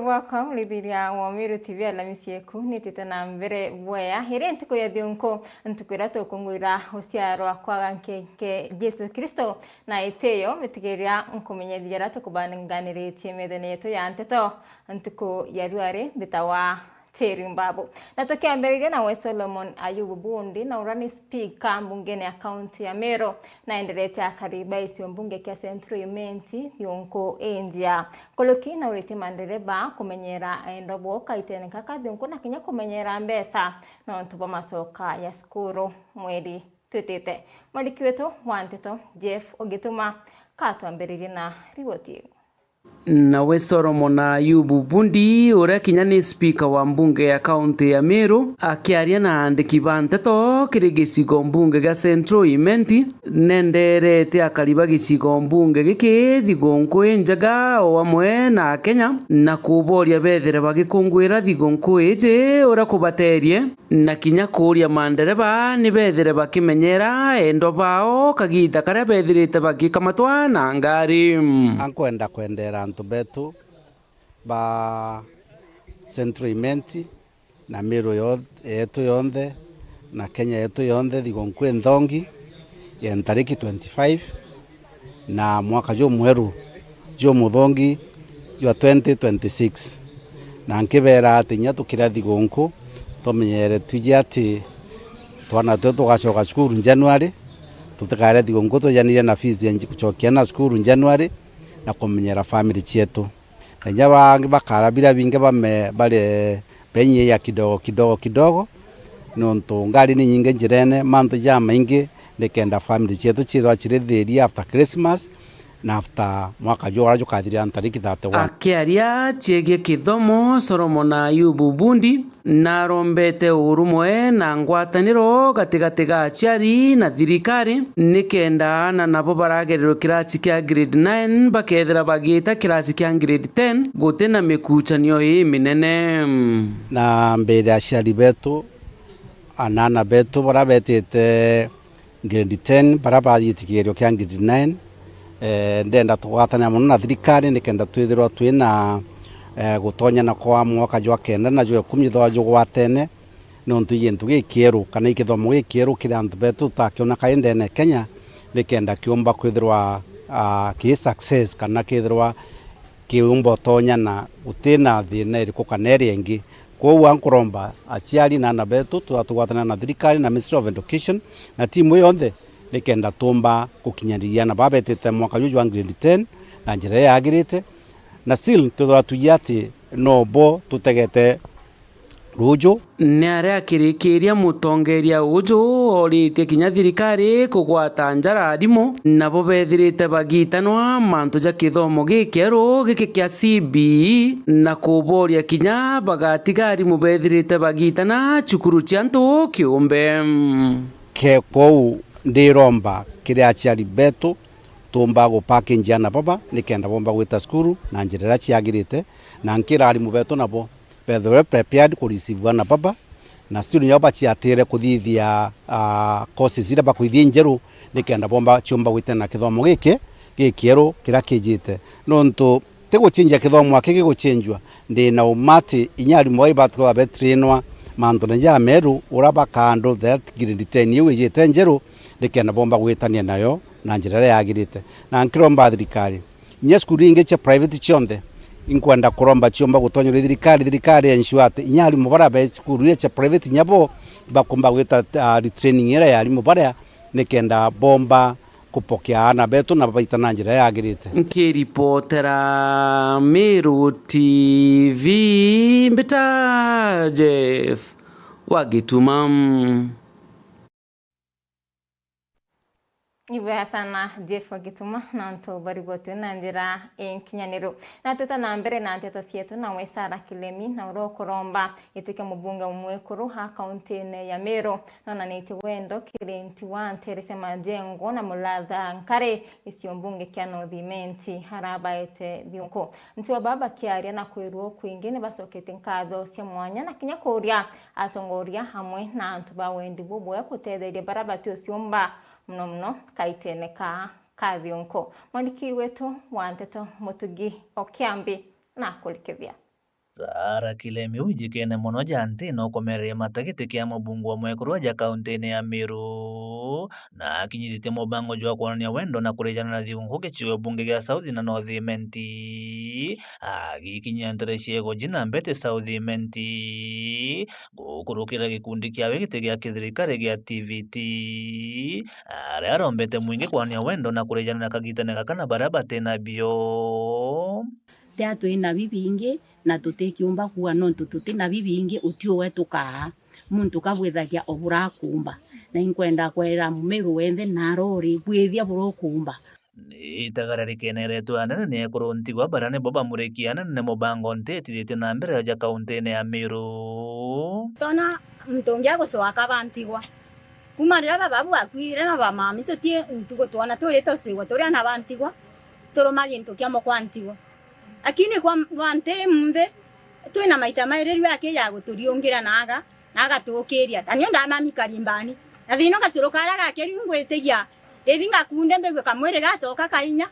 gwaka mulidiria wa Meru TV Alamisi yeku nitite na mbere bwea hire ntiko ya thionko ntukwira tukungwira uciarwa kwa nke Jesu Kristo na iteyo mitigeria nkumenyethia tukubanganiretie methene yetu ya nteto ntuko ya ruare bitawa Terimbabo. Na tukiambiriria na Solomon Ayubu Bundi na urani speaker mbungeni ya kaunti ya Meru na endelete ya kariba isio mbunge kia Central Imenti yonko enjia. Koloki na uriti mandereba kumenyera endobo kaitene kakadhi yonko na kinya kumenyera mbesa na ontuba masoka ya skuru mwedi tutite. Maliki wetu wanteto Jeff Ogituma katuambiriria na ripoti. Nawe Solomon Ayubu Bundi ura kinya ni speaker wa mbunge ya kaunti ya Meru akiaria na andiki banteto kiri gicigo mbunge ga Central Imenti nenderete akariba gicigo mbunge giki thigonko enjaga o amwe na Kenya na kuboria bethere bagikungwira thigonko eje ura kubaterie na kinya kuria mandereba ni bethere bakimenyera endo bao kagita karia bethirite bagikamatwa na ngari ankwenda kwendera antu betu ba Central Imenti na Meru yetu yonthe na Kenya yetu yonthe thigonku enthongi ya tariki 25 na mwaka jo mweru jo muthongi jo 2026 na nkibera atinya tukira thigonku tumenyere tuje ati twana tugacoka cukuru January tutikare thigonku tujanire na fees ya kucokia na cukuru January na kumenyera family chetu nja bangi bakarabira binge bale penye ya kidogo nonto ngari ni nyinge njirene manto ja maingi nikenda family chetu chithwa chirithiri after Christmas na after mwaka jora jukathiria tariki 31 akiaria chiegie kithomo Solomon Ayubu Bundi na rombete urumwe na ngwataniro gatigati ga aciari na thirikari nikenda na nabo baragerero kirasi kia grade 9 bakethera bagita kirasi kia grade 10 gute na mikuchanio hii minene na mbere aciari betu anana betu barabetete grade 10 barabathitikirio kia grade 9 ndenda tugwatana muno na thirikari nikenda twithirwa twina gutonya na kwa mwaka jwa kenda na jwa 10 thwa jugwatene nontu yentu gikieru kana ikithomo gikieru kira antu betu takiona kaendene Kenya nikenda kiumba kwithirwa ki success kana kithirwa kiumba tonya na utina thina iri kukaneri engi kwa ankuromba aciari na betu twatugwatana na thirikari na Ministry of Education na timu yonthe nikenda tumba kukinyaria na babetete mwaka juju wa grade 10 na njira yagirite na still tutwatuyati nobo tutegete rujo nare akirikiria mutongeria uju orite kinya thirikari kugwata njara arimu nabo bethirite bagitanwa mantu ja kithomo gikeru giki kia CBE na kuboria kinya bagatiga arimu bethirite bagitana cukuru ciantu kiumbe ke kwou ndiromba kire aciari betu tumba go package yana baba nikenda bomba gwita skuru na njirira ciagirite na nkira ari mu betu nabo bethure prepared ku receive na baba na still nyoba ciatire kuthithia courses ira bakuithia njeru nikenda bomba ciumba gwita na kithomo giki gikieru kira kijite nontu tiguchinja kithomo akiki guchinjwa ndi na umati inyari moi batko abetrinwa mantu nja Meru uraba kando that grade 10 yewe jite njeru nikenda bomba gwitania nayo na njira yagirite na nkiromba thirikari nya skuru inge cha private chonde inkwenda kuromba chiomba gutonyora thirikari ensure inyari mubara ba skuru cha private nyabo bakomba gwita retraining era yari mubara nikenda bomba kupokea ana betu na baita na njira yagirite nkiripotera Meru TV mbita Jeff Wagitumam. Iwe sana Jeff Ogituma na nto baribotu na njira kinyaniro na tuta na mbere na nteto sietu na Wesara Kilemi na uro kuromba itike mubunga umwekuru ha kaunti ya Meru na niti wendo kirenti wanterese majengo na muladha nkare isio mbunge kia North Imenti haraba ete dionko ntuwa baba kiaria na kuiruo kuingine basokete nkadho sia mwanya na kinya kuria atongoria hamwe na ntuba wendi bubu ya kutedhe baraba tio siomba mno kaitene kathi onko mwandiki wetu wa nteto Mutugi Okiambi na kulikithia Sara Kilemi ujikene mono janti no komeria matagiti kia mabungu wa mwekuru ja kaunti ya Meru na kinyidite mobango jwa kuonania wendo na kurejana na dhiunguke chiwe bunge ya South na North Menti gikinyanteresie jina mbete South Menti gukurukira gikundi kia wegite gya kithirikari gya TVT arombete mwingi kuonania wendo na kurejana na kagitane kakana baraba tena bio tia twina bibingi na tutikiumba kuwa nontu tutina bibingi utio wetu kaa muntu kabwithagia obura kumba na inkwenda kwera Mumeru wenthe na rori bwithia buru kumba itagararikene anene ne kuruntigwa barane boba murekiana ne mobango nteti na mbere ya kaunti ya Meru tona mtongia gosoa kabantigwa kumarira bababu akwire na bamami tutie ntugo twana turito siwa turia na bantigwa turumagi ntukia mo kwantigwa akini kwa wante mve twina maita maireri yake ya guturiungira naga tukiria tanyo ndamami karimbani na thino gasirukara gake ringwetegia ethinga kunde mbegwe kamwere gacoka kainya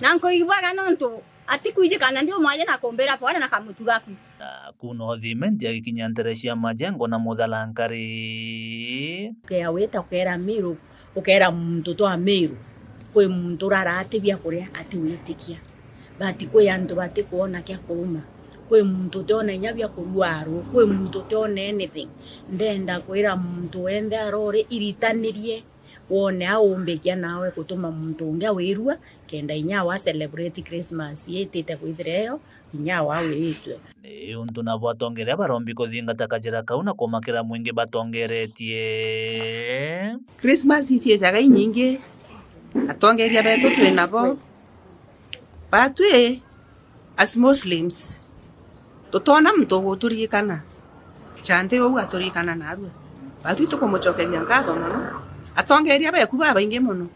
nanko igwaga nontu atikuije kana ndio mwaje na kombera pona na kamutu gaku kuno thimenti ya kinyanteresia majengo na muthalankarĩ kea weta ukera Meru ukera mtoto wa Meru kwe muntu rarate bia kuria atiwitikia bati kwe antu bati kuona kya kuruma kwe muntu tone nyabya kuruaro kwe muntu tone anything ndenda kwira muntu wende arore iritanirie wone aumbekia nawe kutuma muntu ungia wirua kenda inya wa celebrate Christmas yetete kwithireo inya wa wiritwe ni untu na batongeria barombi kuthingata kajira kauna kumakira mwingi batongeretie Christmas ichiejaga inyingi atongeria betu twinabo batwe as Muslims tutona muntu guturikana chante wo gaturikana narue batwe tukumuchokeria ngatho muno atongeria beku babaingi muno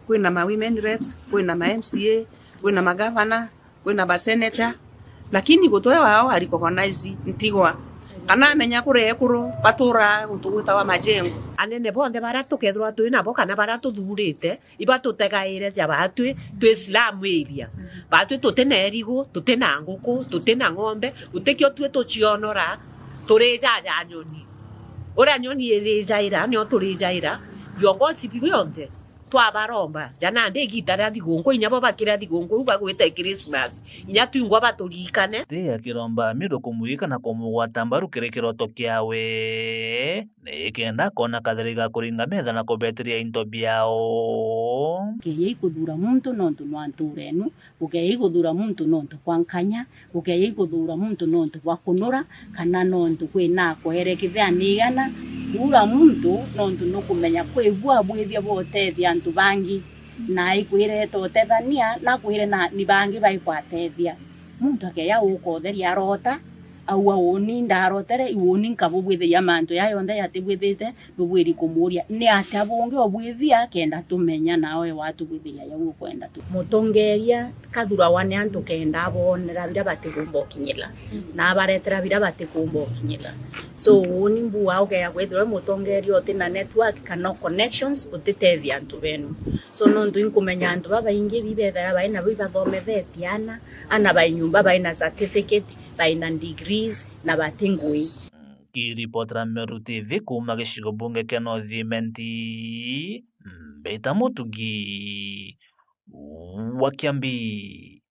kwina ma women reps kwina ma MCA kwina ma governor kwina ba senator lakini gutoya wao aricognize ntigwa kana menya kure kuru batura gutuguta wa majengo anene bonde baratukethwa twina bo kana baratuthurite ibatutegaire ja batwe twe Islam area batwe tutenerigo tutena nguku tutena ng'ombe utekio twe tucionora turejaja nyoni ora nyoni erejaira nyo turejaira viongozi bionde twabaromba jana nde gitara thigongo inyabo bakira thigongo bagwete Christmas inya twingwa baturikane te akiromba Meru kumuika na kumugwata mbaru kirekiroto kiawe nikenda kona kathariga kuringa metha na kubeteria into biao ukeye kuthura muntu nontu nwanturenu ukeye kuthura muntu nontu kwankanya ukeye kuthura muntu nontu kwakunura kana nontu kwina kwerekithia nigana ura muntu nontu nukumenya kwigua bwithia botethia antu bangi na ikwireta otethania na kwire na ni bangi baikwateithia muntu akeya ukotheria rota au woni ndarotere iwoni nkabo bwithia mantu yayonthe yatibwithite nubwiri kumuria ni atabonge obwithia kenda tumenya nawe watu bwithia ya ukwenda tu mutongeria kathura wane antu kenda bonera bira batigumba kinyila na baretera bira batigumba kinyila so woni mbu wao ke yakwethira mutongeria otina network kana connections utitethia antu benu so nondu inkumenya antu baba ingi bibethera baina bibathomethetiana ana bainyumba baina certificate baina degree na batingui kiripotera Meru TV kuma gicigo bunge kia North Menti Beta Mutugi wa Kiambi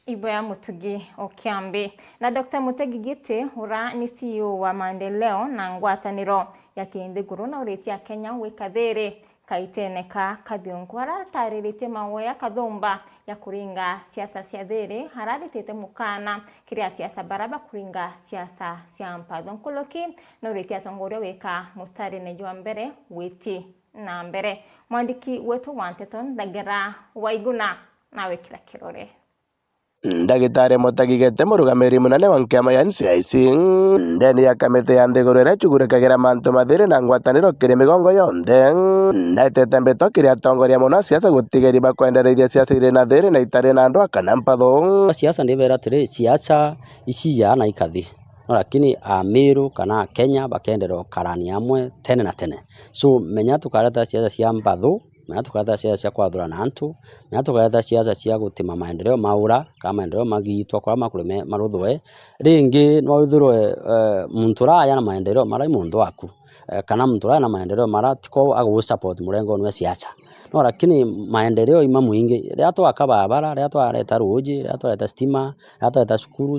Iboya Mutugi o Kiambi na Dr. Mutegi Giti ura ni CEO wa maendeleo na ngwataniro ya Kindeguru na uretia Kenya wikathere kaiteneka kathiungwara taririte mawoya kathomba ya kuringa siasa cia thiri hararitite mukana kiria siasa baraba kuringa siasa cia mpatho nkoloki na uretia songoria wika mustari ne jwa mbere witi na mbere mwandiki wetu wanteton Ndagera Waiguna nawe kila kirore Ndagitari Mutagigete murugamiri munene wa nkiama ya NCIC ndeni ya kamite ya nthiguru iria chugurikagira mantu mathiri na ngwataniro kiri migongo yonthe ndaitete mbeto kiri atongoria muno siasa gutigeri bakwendereithia siasa iri na thiri na itari na andu kana mpatho siasa ndibera tiri siasa iciya na ikathi lakini Meru kana Kenya bakendero karani amwe tene na tene so menya tukareta siasa cia mpatho mea tukareta siasa cia kwathurana antu, mea tukareta siasa cia gutima maendeleo maura kana maendeleo magitwa kwa makule maruthwe ringi no withurwe muntu raya na maendeleo mara mundu waku kana muntu raya na maendeleo mara tiko agu support murengo nwe siasa no lakini maendeleo ima muingi ria twaka barabara ria twareta ruji ria twareta stima ria twareta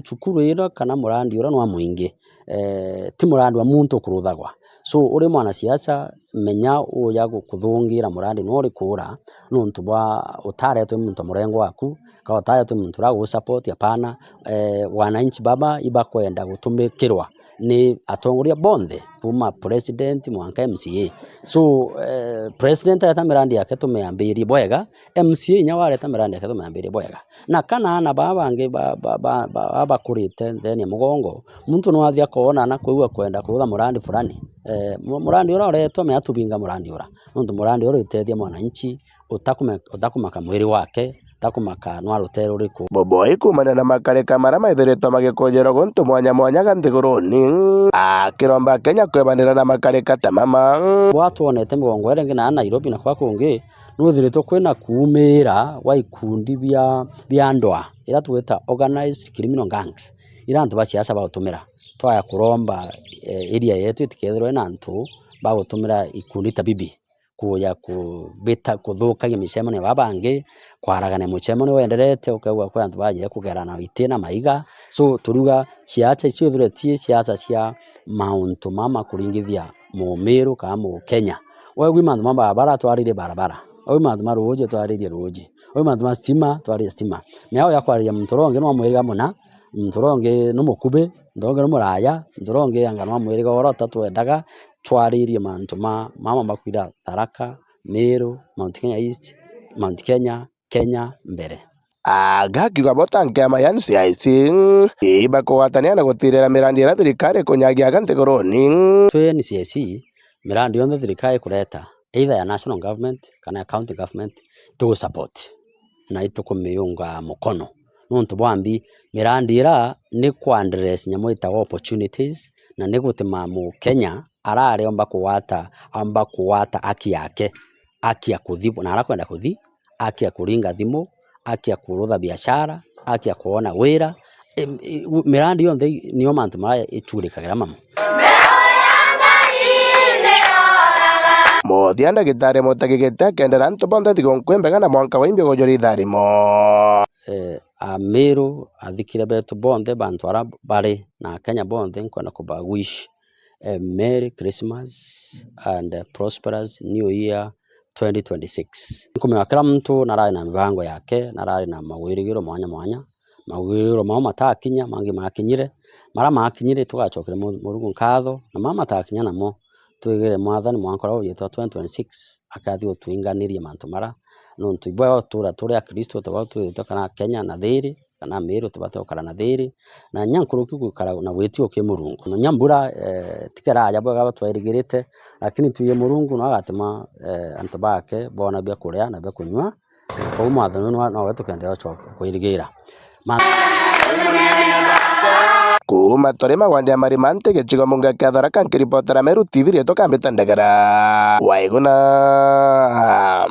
cukuru iro kana murandi ura no muingi ti murandi wa muntu kuruthagwa so uri mwana siasa menya uya gukuthungira murandi no uri kura nuntu bwa utaretwe muntu murengo waku ka utaretwe muntu ra gu support apana wananchi baba iba kwenda gutumikirwa ni atongoria bonthe kuma president mwanka MCA so president areta mirandi yake tumeambirie bwega MCA nya wareta mirandi yake tumeambirie bwega na kana na babange baba kurite theni mugongo muntu no athia kuona na kuigwa kwenda kurutha murandi fulani murandi ura uretwo me atubinga murandi ura nundu murandi ura utethia mwananchi utakumaka mwiri wake takumaka no arutero riku Boboy kumana na makareka mara maithiritwo magikojero guntu mwanya mwanya ganthiguruni akiromba Kenya kwebanira na makareka tamama watu onete migongo erengi na Nairobi na kwa kungi nuthiritwo kwina kuumira wa ikundi bia ndoa ira tuweta organized criminal gangs ira antu basiasa bagutumira twaya kuromba area yetu itikethirwe na antu bagutumira ikundi ta bibi kuya kubita kuthukagia micemano babangi kwaragana mucemano wenderete ukagwa kwa antu baje kugerana itina maiga so turuga siasa icio thuretie siasa cia mauntu mama kuringithia mumiru kama mu Kenya wewe mandu mamba barabara twarire barabara oyo mandu maruji twarire ruji oyo mandu stima twarire stima meo yakwaria mturonge no mwiriga muna mturonge no mukube ndonge no muraya mturonge anga no mwiriga orota twendaga twaririe mantu mama makwira Tharaka Meru Mount Kenya East Mount Kenya mbere agakiuga botanke amayansi aisi iba kuwatania na gutirira mirandi ira thirikari kunyagia ganthiguruni twe ni CIC mirandi yothe thirikari kureta either ya national government kana county government to support na itukumiunga mukono nuntu bwambi mirandi ira ni kwa address nyamo itago opportunities na ni gutima mu Kenya arare amba kuwata aki yake aki ya kuthibu na arakwenda kuthi aki ya kuringa thimu aki ya kurutha biashara aki ya kuona wira mirandi yonthe niyo mantu mara ichurikagira mama Mothia ndagitari mutagigite kendera antu bonthe thigonkwembega na mwanka wa imbio gojori tharimo Meru athikire betu bonthe bantu ara bari na Kenya bonthe nkwenda kubawish Merry Christmas and prosperous New Year 2026. Nkumenya kila mtu narari na mibango yake narari na mawirigiro mwanya mawirigiro mao matakinya mangi makinyire mara makinyire tugacokere murugu nkatho na mama matakinya namo twigire mwathani mwankora uyitwa 2026 akathi gutuinganirie mantu mara nuntu ibwa turi a Kristo tubatu kana Kenya na thiri kana Meru tubatu kara na thiri na nyankuruki gukara na wetio ke murungu no nyambura tikera aja bwa twirigirite lakini tuye murungu no agatema antu bake bona bya kuria na bya kunywa kwa mwathani no wetu kende ocho kuirigira kuma tore magwandia marimante gechigo munga kya Tharaka nkiripotera Meru TV rieto kambita ndagara waiguna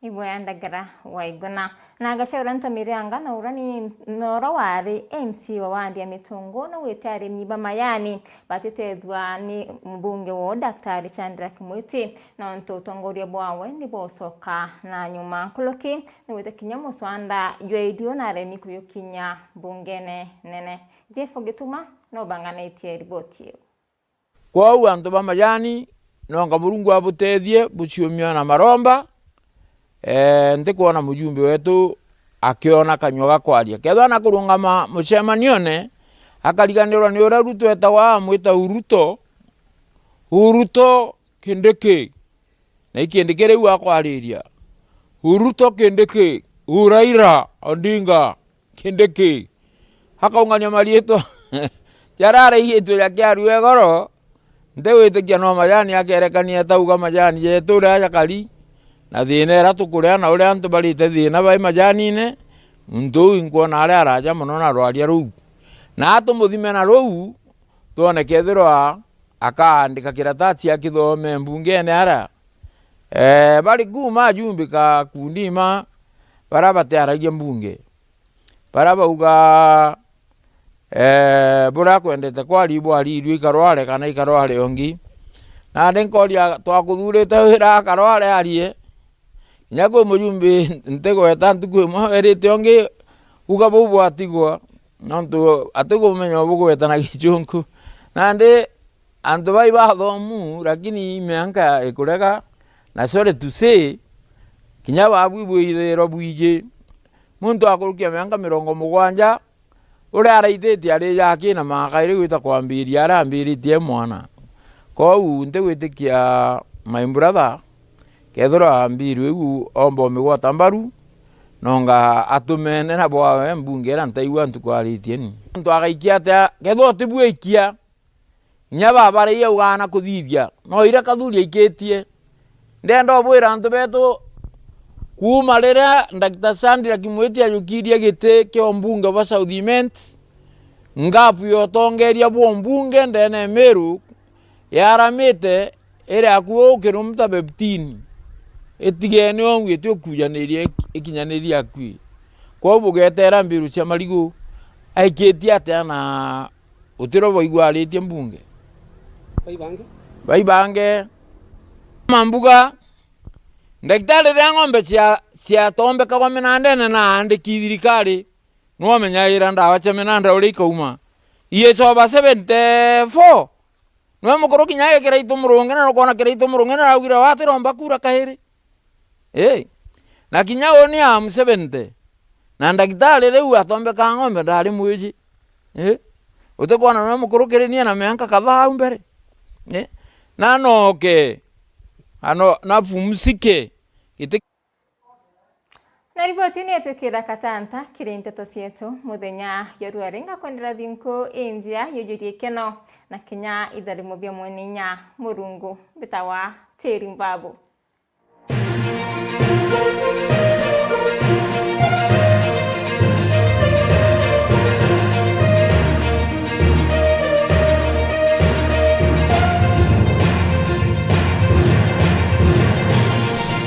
Ibwa ndagara waiguna na gacura ntomirianga na urani noro wari MC wa wandi ya mitungo na wetari myiba mayani batetethwa ni mbunge wo Daktari Chandra Kimwiti na ntotongoria bwawe ni bosoka na nyuma kuloki ni wete kinyamo swanda ywedio na remi kuyukinya bungene nene Jeffo Gituma no banganetie riboti kwa antu ba mayani no Murungu abutethie buciumio na maromba ndikuona mujumbe wetu akiona kanyoga kwaria ketha na kurungama mucemanione akariganirwa ni ura Ruto etawa mwita Uruto kindiki na ikindiki riu akwariria Uruto kindiki Raila Odinga kindiki hakaungania marieto jarare yetu ya kiaru egoro ndewitikia no majani akerekania tauga majani yetu ra yakari na thina era tukureana uria antu barite thina bai majani-ine ntu inkuona aria araja muno na rwaria ruu na atumuthime na ruu tuone kethirwa akaandika kiratasi akithome mbungene ara bari kuma jumbika kundima bara bataragia mbunge bara bauga bura kwendete kwa ribo ari iru ikarware kana ikarware ongi na ndenkoria twakuthurite wira karware arie nyako mujumbe ntego etantu kwemo erite ongi uga bobo atigwa nonto atego menyo bugo etana gichunku nande antu bai bathomu lakini imeanka ekurega na sore to say kinya babu bwithero bwije muntu akurukia meanka 70 uri araithĩtie arĩ yake na makaire gwĩta kwambĩria arambĩrĩtie mwana koguo ntegwĩtĩkia my brother kethora ambirwe gu ombo migwata mbaru nonga atumene na bwawe mbunge ra ntaigwa ntukwaritie ni ntu agaikia ata ketho tibweikia nya baba ria ugana kuthithia no ira kathuria iketie ndendo bwira ntu betu kuma rira Dr. Sandra Kimwetia yukiria gite kyo mbunge wa Southiment ngapu yotongeria bwo mbunge ndene Meru yaramite ere akuo kirumta beptini etigene ongwete okujanirie ikinyaniria akwi kwa bugetera mbiru cia marigo aiketia atana utiro boigwaritie mbunge baibange mambuga ndagitari ria ng'ombe cia tombe kagwa minandene na andiki thirikari no menyaira ndawa cia minanda uri ikauma iye coba 74 no mukuru kinyaye kiraito murunge na kona kiraito murunge na agira watiromba kura kahiri na kinyago ni am 70 na ndagitari riu atombe ka ng'ombe ndari mwiji utekwana no mukuru kirenia na mianka kadhaa mbere na noke ano na pumsike na riboti ni etukira katanta kirinte tosietu muthenya yaruaringa kwendera thinko injia yujurie keno na kinya itharimo bya mweninya murungu bitawa tiri mbabu.